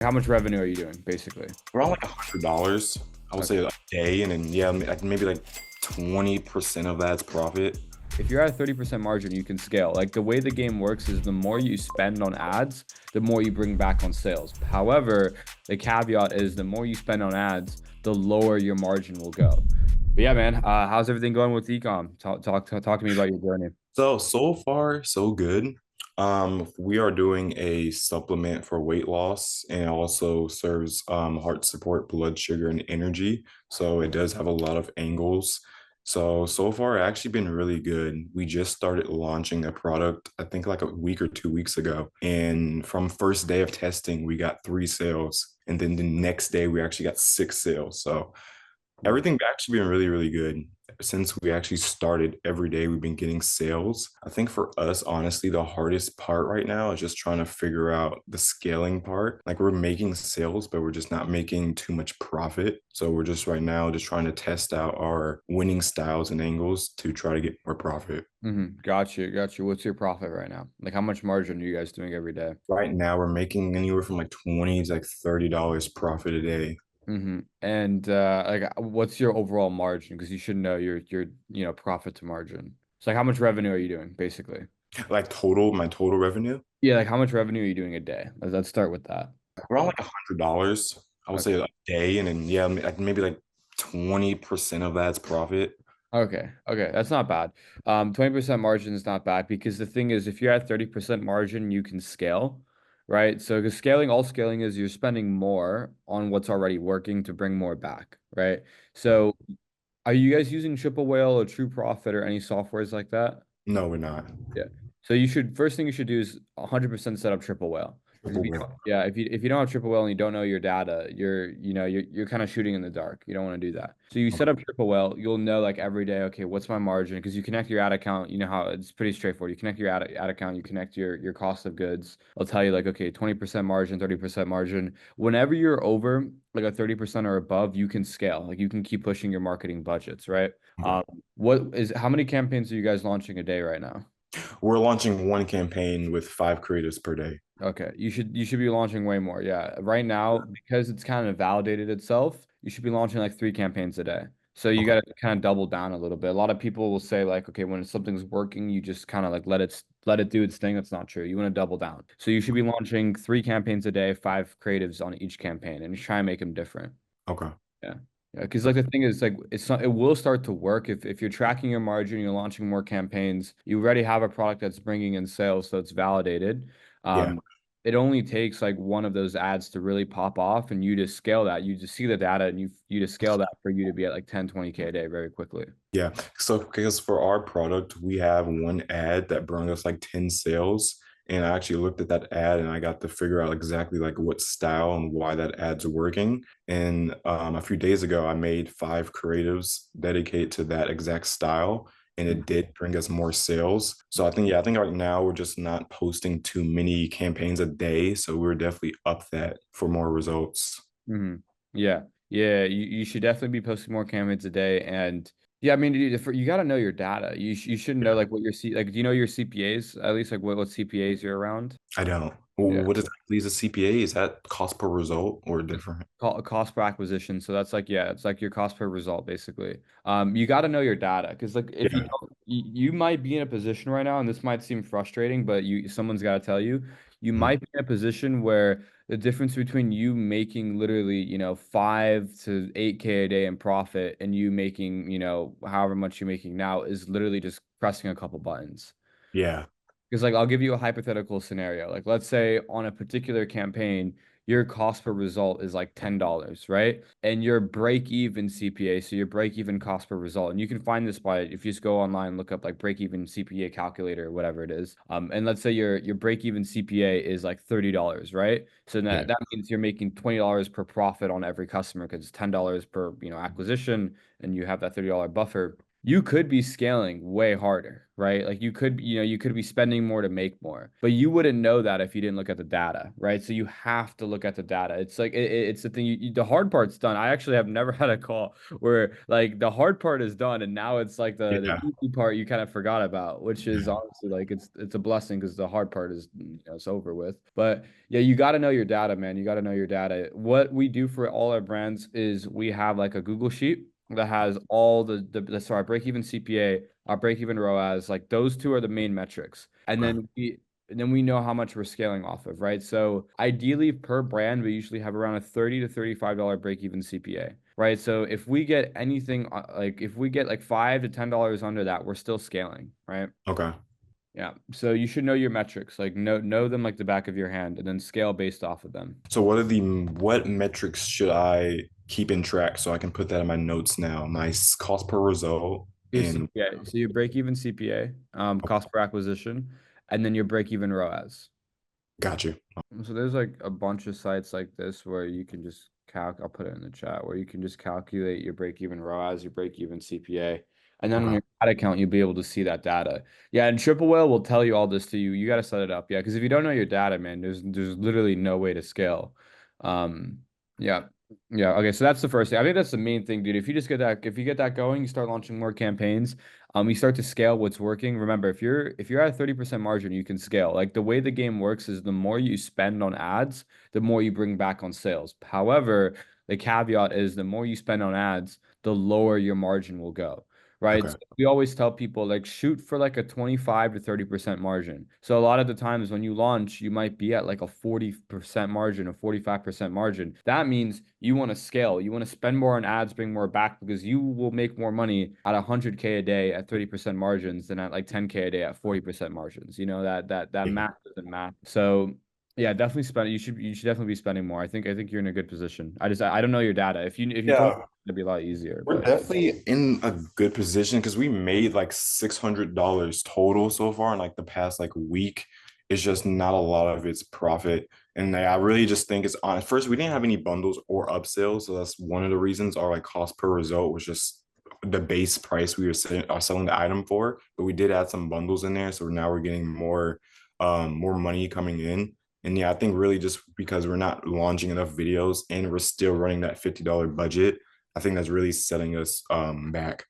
How much revenue are you doing, basically? Around like $100, I would say Okay. a day, and then yeah, maybe like 20% of that's profit. If you're at a 30% margin, you can scale. Like the way the game works is the more you spend on ads, the more you bring back on sales. However, the caveat is the more you spend on ads, the lower your margin will go. But yeah, man, how's everything going with ecom? Talk to me about your journey. So far so good. We are doing a supplement for weight loss, and it also serves heart support, blood sugar, and energy. So it does have a lot of angles. So far it's actually been really good. We just started launching a product, I think like a week or 2 weeks ago. And from first day of testing, we got 3 sales. And then the next day we actually got 6 sales. So everything actually been really, really good. Since we actually started every day, we've been getting sales. I think for us, honestly, the hardest part right now is just trying to figure out the scaling part. Like we're making sales, but we're just not making too much profit. So we're just right now just trying to test out our winning styles and angles to try to get more profit. Got you, got you. What's your profit right now? Like how much margin are you guys doing every day? Right now, we're making anywhere from like 20 to like $30 profit a day. And like what's your overall margin? Because you should know your profit to margin. So like how much revenue are you doing, basically? Like total, my total revenue, Yeah, like how much revenue are you doing a day? Let's start with that. around like $100, I would say Okay. a day, and then yeah, maybe like 20% of that's profit. Okay. Okay. That's not bad. 20% margin is not bad because the thing is, if you're at 30% margin, you can scale, right? So because all scaling is you're spending more on what's already working to bring more back, right? So are you guys using Triple Whale or True Profit or any softwares like that? No, we're not. Yeah. So you should first thing you should do is 100% set up triple whale. Because if Triple you whale. don't, yeah, if you don't have triple whale and you don't know your data, you're kind of shooting in the dark. You don't want to do that. So you set Okay. up triple whale, you'll know like every day, okay, what's my margin? Because you connect your ad account, you know how it's pretty straightforward. You connect your ad account, you connect your cost of goods. I'll tell you like, okay, 20% margin, 30% margin. Whenever you're over like a 30% or above, you can scale. Like you can keep pushing your marketing budgets, right? Okay. How many campaigns are you guys launching a day right now? We're launching one campaign with 5 creatives per day. Okay, you should be launching way more. Yeah, right now because it's kind of validated itself, you should be launching like 3 campaigns a day. So you Okay. got to kind of double down a little bit. A lot of people will say like, okay, when something's working, you just kind of like let it do its thing. That's not true. You want to double down. So you should be launching 3 campaigns a day, 5 creatives on each campaign, and just try and make them different. Okay. Yeah. Yeah, because like the thing is like it will start to work if you're tracking your margin, you're launching more campaigns, you already have a product that's bringing in sales, so it's validated. Yeah. Um, it only takes like one of those ads to really pop off and you just scale that. You just see the data and you just scale that for you to be at like 10, 20K a day very quickly. Yeah. So, because for our product, we have one ad that brought us like 10 sales. And I actually looked at that ad and I got to figure out exactly like what style and why that ad's working. And a few days ago, I made 5 creatives dedicated to that exact style. And it did bring us more sales. So I think right now we're just not posting too many campaigns a day. So we're definitely up that for more results. Hmm. Yeah. Yeah. You should definitely be posting more campaigns a day. And yeah, I mean, you got to know your data. You should know like what your like, do you know your CPAs? At least like what CPAs you're around? I don't. Yeah. What exactly is a CPA? Is that cost per result or It's different? cost per acquisition. So that's like, yeah, it's like your cost per result, basically. You got to know your data because like if you Yeah. don't, you might be in a position right now, and this might seem frustrating, but someone's got to tell you, you Mhm. might be in a position where the difference between you making literally, 5 to 8K a day in profit and you making, however much you're making now is literally just pressing a couple buttons. Yeah. Because like I'll give you a hypothetical scenario. Like let's say on a particular campaign, your cost per result is like $10, right? And your break even CPA, so your break even cost per result. And you can find this by if you just go online, look up like break even CPA calculator or whatever it is. And let's say your break even CPA is like $30, right? So Yeah. that means you're making $20 per profit on every customer because it's $10 per, acquisition and you have that $30 buffer. you could be scaling way harder, right? Like you could be spending more to make more, but you wouldn't know that if you didn't look at the data, right? So you have to look at the data. It's like it's the thing. The hard part's done. I actually have never had a call where like the hard part is done, and now it's like the Yeah. easy part you kind of forgot about, which is honestly like it's a blessing because the hard part is it's over with. But yeah, you got to know your data, man. You got to know your data. What we do for all our brands is we have like a Google sheet that has all so our break even CPA, our break even ROAS, like those two are the main metrics. Okay. And then we know how much we're scaling off of, right? So ideally per brand, we usually have around a $30 to $35 break even CPA, right? So if we get anything like if we get like $5 to $10 under that, we're still scaling, right? Okay. Yeah. So you should know your metrics, like know them like the back of your hand, and then scale based off of them. So what metrics should I keep in track so I can put that in my notes now? My cost per result Your and CPA. So your break even CPA, okay, cost per acquisition, and then your break even ROAS. got you. So there's like a bunch of sites like this where you can just I'll put it in the chat where you can just calculate your break even ROAS, your break even CPA. And then on Okay. your ad account, you'll be able to see that data. Yeah, and Triple Whale will tell you all this to you. You got to set it up. Yeah, because if you don't know your data, man, there's literally no way to scale. Um, yeah. Yeah. Okay. So that's the first thing. I think that's the main thing, dude. If you just get that, if you get that going, you start launching more campaigns. You start to scale what's working. Remember, if you're at a 30% margin, you can scale. Like the way the game works is the more you spend on ads, the more you bring back on sales. However, the caveat is the more you spend on ads, the lower your margin will go. Right. Okay. So we always tell people like shoot for like a 25 to 30% margin. So a lot of the times when you launch, you might be at like a 40% margin, a 45% margin. That means you want to scale. You want to spend more on ads, bring more back because you will make more money at 100K a day at 30% margins than at like 10K a day at 40% margins. You know that Yeah. math doesn't math. So yeah, definitely spend. You should definitely be spending more. I think you're in a good position. I don't know your data. If you told me, Yeah. it'd be a lot easier. We're But definitely in a good position because we made like $600 total so far in like the past like week. It's just not a lot of its profit. And I really just think it's on first, we didn't have any bundles or upsells. So that's one of the reasons our like cost per result was just the base price we were selling the item for. But we did add some bundles in there. So now we're getting more money coming in. And yeah, I think really just because we're not launching enough videos and we're still running that $50 budget, I think that's really setting us back.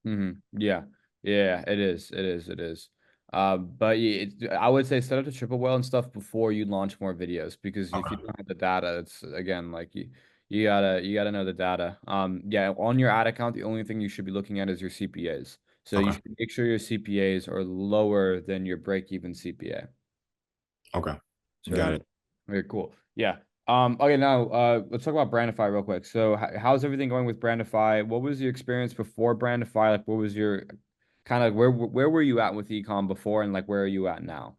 yeah, yeah, it is. It is. It is. But yeah, I would say set up the triple whale and stuff before you launch more videos because if you Okay. don't have the data, it's again like you gotta know the data. Yeah, on your ad account, the only thing you should be looking at is your CPAs. So you Okay. should make sure your CPAs are lower than your break-even CPA. Okay. Got So it. very cool. Yeah. Okay, now let's talk about Brandify real quick. So how's everything going with Brandify? What was your experience before Brandify? Like what was your kind of where were you at with ecom before and like where are you at now?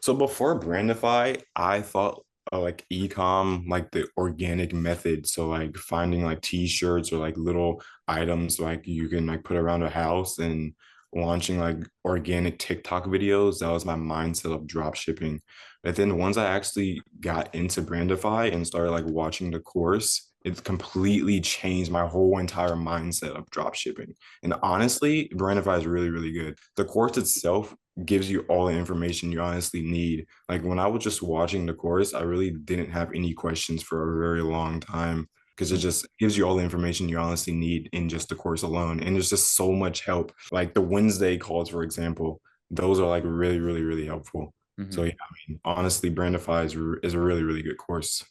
So before Brandify, I thought like ecom, like the organic method. So like finding like t-shirts or like little items like you can like put around a house and launching like organic TikTok videos. That was my mindset of drop shipping. But then once I actually got into Brandify and started like watching the course, it completely changed my whole entire mindset of drop shipping. And honestly, Brandify is really, really good. The course itself gives you all the information you honestly need. Like when I was just watching the course, I really didn't have any questions for a very long time because it just gives you all the information you honestly need in just the course alone. And there's just so much help. Like the Wednesday calls, for example, those are like really, really, really helpful. So Mm-hmm. yeah, I mean, honestly, Brandify is a really, really good course.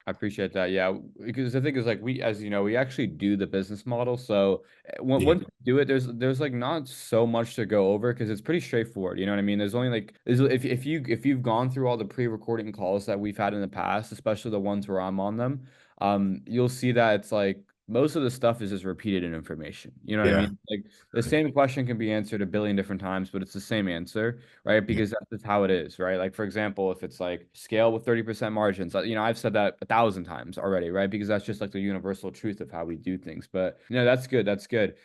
I appreciate that. Yeah, because the thing is, like, as you know, we actually do the business model. So Yeah, once you do it, there's like not so much to go over because it's pretty straightforward. You know what I mean? There's only like if you've gone through all the pre-recording calls that we've had in the past, especially the ones where I'm on them, you'll see that it's like most of the stuff is just repeated in information. You know what I yeah, mean? Like the same question can be answered a billion different times, but it's the same answer, right? yeah, Because that's just how it is, right? Like for example, if it's like scale with 30% margins, I've said that 1,000 times already, right? Because that's just like the universal truth of how we do things. But that's good. That's good.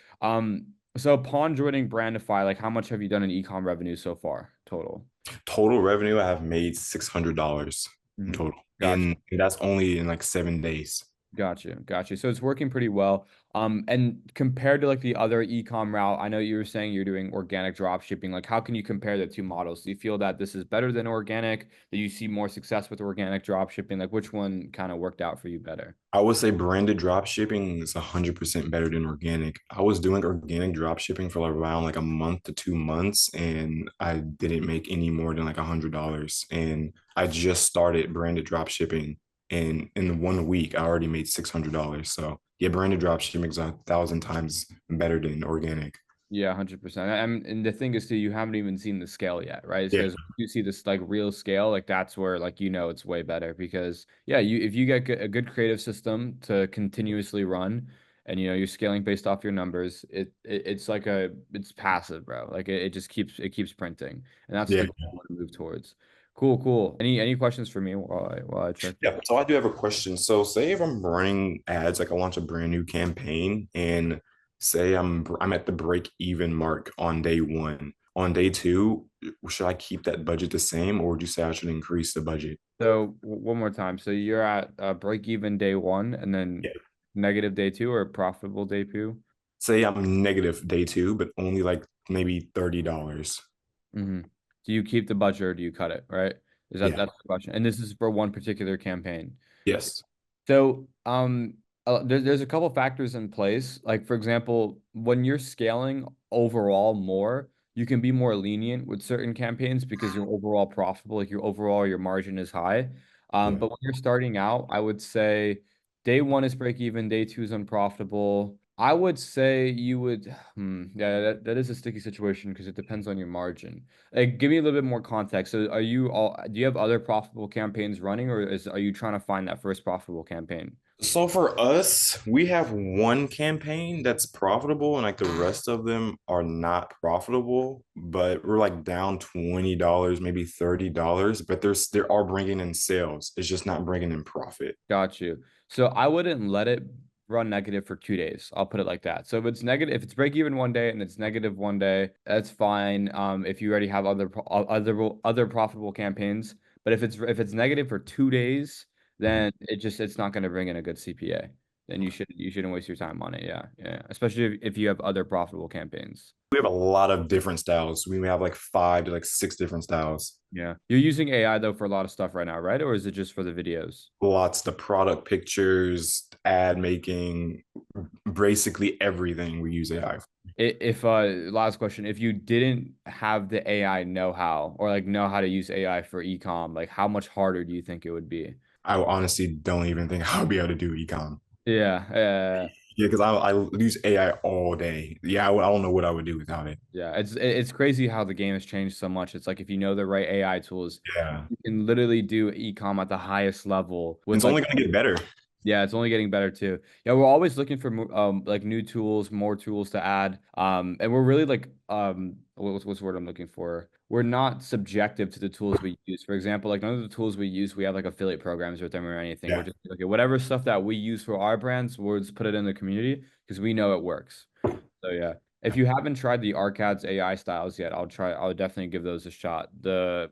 So upon joining Brandify, like how much have you done in ecom revenue so far total? total revenue, I have made $600 in Mhm. total. Gotcha. And that's only in like 7 days. Gotcha. So it's working pretty well. And compared to like the other e-com route, I know you were saying you're doing organic drop shipping. Like, how can you compare the two models? Do you feel that this is better than organic? Do you see more success with organic drop shipping? Like, which one kind of worked out for you better? I would say branded drop shipping is 100% better than organic. I was doing organic drop shipping for like around like a month to 2 months, and I didn't make any more than like $100. And I just started branded drop shipping, and in 1 week, I already made $600. So yeah, branded drop shipping is 1,000 times better than organic. Yeah, 100%. And the thing is too, you haven't even seen the scale yet, right? Yeah. Because you see this like real scale, like that's where like it's way better because yeah, you if you get a good creative system to continuously run and you're scaling based off your numbers, it's like it's passive, bro. Like it just keeps printing. And that's the Yeah. goal I want to move towards. Cool. Any questions for me while I check? Yeah, so I do have a question. So say if I'm running ads, like I launch a brand new campaign and say I'm at the break even mark on day one. On day two, should I keep that budget the same or would you say I should increase the budget? So one more time. So you're at break even day one and then Yeah. negative day two or profitable day two? Say I'm negative day two, but only like maybe $30. Hmm. Do you keep the budget or do you cut it, right? Yeah. That's the question. And this is for one particular campaign. Yes. So, there's a couple factors in place. Like, for example, when you're scaling overall more, you can be more lenient with certain campaigns because you're overall profitable, like your margin is high. Yeah. But when you're starting out, I would say day one is break even, day two is unprofitable. I would say you would, yeah, that is a sticky situation because it depends on your margin. Like, give me a little bit more context. So, do you have other profitable campaigns running, or are you trying to find that first profitable campaign? So for us, we have one campaign that's profitable and like the rest of them are not profitable, but we're like down $20, maybe $30, but they are bringing in sales. It's just not bringing in profit. Got you. So I wouldn't let it run negative for 2 days. I'll put it like that. So if it's negative, if it's break even one day and it's negative one day, that's fine. If you already have other profitable campaigns, but if it's negative for 2 days, Mhm. then it's not going to bring in a good CPA. Then you shouldn't waste your time on it. Yeah. Especially if you have other profitable campaigns. We have a lot of different styles. We may have like 5 to 6 different styles. Yeah. You're using AI though for a lot of stuff right now, right? Or is it just for the videos? Lots the product pictures, ad making, basically everything we use AI. If last question, if you didn't have the AI know-how or like know how to use AI for e-com, like how much harder do you think it would be? I honestly don't even think I'll be able to do ecom. Yeah. Yeah, because I use AI all day. Yeah, I don't know what I would do without it. Yeah. It's crazy how the game has changed so much. It's like if you know the right AI tools, Yeah. you can literally do e-com at the highest level And with it's like only going to get better. yeah, it's only getting better too. Yeah, we're always looking for like new tools, more tools to add. And we're really like what's the word I'm looking for? We're not subjective to the tools we use. For example, like none of the tools we use, we have like affiliate programs with them or anything. We're Yeah. just like, okay, whatever stuff that we use for our brands, we'll just put it in the community because we know it works. So yeah. If you haven't tried the Arcad's AI styles yet, I'll definitely give those a shot. The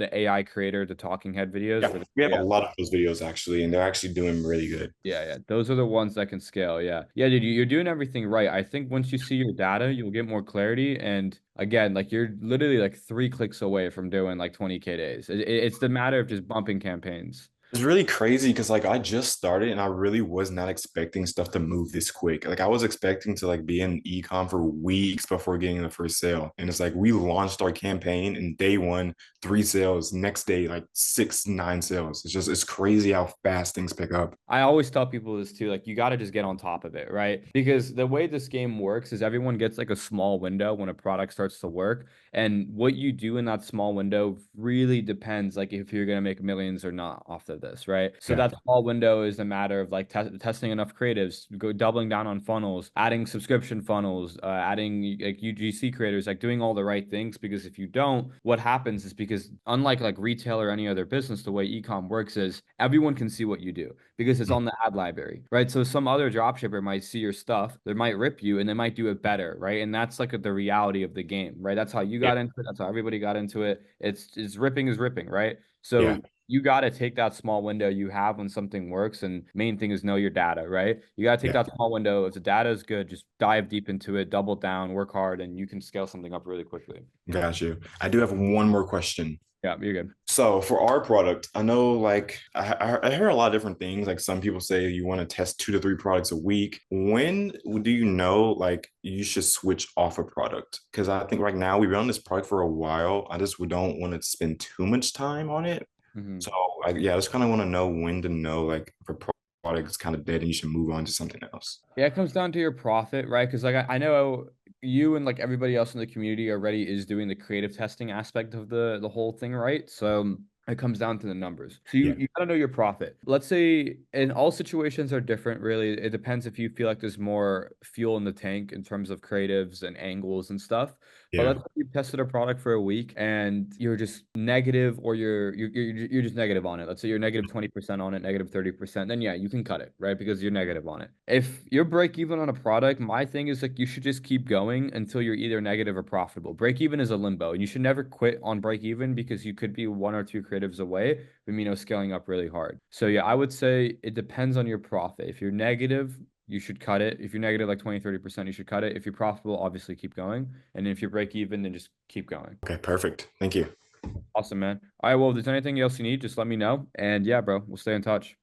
AI creator, the talking head videos Yeah. for the We have a yeah. lot of those videos actually, and they're actually doing really good. Yeah. Those are the ones that can scale. Yeah, dude, you're doing everything right. I think once you see your data, you'll get more clarity. And again, like you're literally like 3 clicks away from doing like 20K days. It's the matter of just bumping campaigns. It's really crazy because like I just started and I really was not expecting stuff to move this quick. Like I was expecting to like be in ecom for weeks before getting the first sale. And it's like we launched our campaign and day one, 3 sales, next day, like 6, 9 sales. It's crazy how fast things pick up. I always tell people this too, like you got to just get on top of it, right? Because the way this game works is everyone gets like a small window when a product starts to work, and what you do in that small window really depends, like if you're gonna make millions or not off of this, right? So Yeah. that small window is a matter of like testing enough creatives, go doubling down on funnels, adding subscription funnels, adding like UGC creators, like doing all the right things. Because if you don't, what happens is because unlike like retail or any other business, the way ecom works is everyone can see what you do because it's on the ad library, right? So some other dropshipper might see your stuff, they might rip you, and they might do it better, right? And that's like the reality of the game, right? That's how you Yeah. got into it. That's how everybody got into it. It's ripping is ripping, right? Yeah. So you got to take that small window you have when something works. And main thing is know your data, right? You got to take Yeah, that small window. If the data is good, just dive deep into it, double down, work hard, and you can scale something up really quickly. got you. I do have one more question. Yeah, you're good. So for our product, I know like I hear a lot of different things. Like some people say you want to test 2 to 3 products a week. When do you know like you should switch off a product? Because I think right now we've been on this product for a while. I just we don't want to spend too much time on it. Mhm. So yeah, I just kind of want to know when to know like if a product is kind of dead and you should move on to something else. Yeah, it comes down to your profit, right? Because like I know you and like everybody else in the community already is doing the creative testing aspect of the whole thing, right? So it comes down to the numbers. So Yeah, you gotta know your profit. Let's say, and all situations are different, really. It depends if you feel like there's more fuel in the tank in terms of creatives and angles and stuff. But yeah. let's say you've tested a product for a week and you're just negative, or you're just negative on it. Let's say you're negative 20% on it, negative 30%, then yeah, you can cut it, right? Because you're negative on it. If you're break even on a product, my thing is like you should just keep going until you're either negative or profitable. Break even is a limbo, and you should never quit on break even because you could be 1 or 2 creatives away from, scaling up really hard. So yeah, I would say it depends on your profit. If you're negative, you should cut it. If you're negative like 20, 30%, you should cut it. If you're profitable, obviously keep going. And if you're break even, then just keep going. Okay, perfect. Thank you. Awesome, man. All right, well, if there's anything else you need, just let me know. And yeah, bro, we'll stay in touch.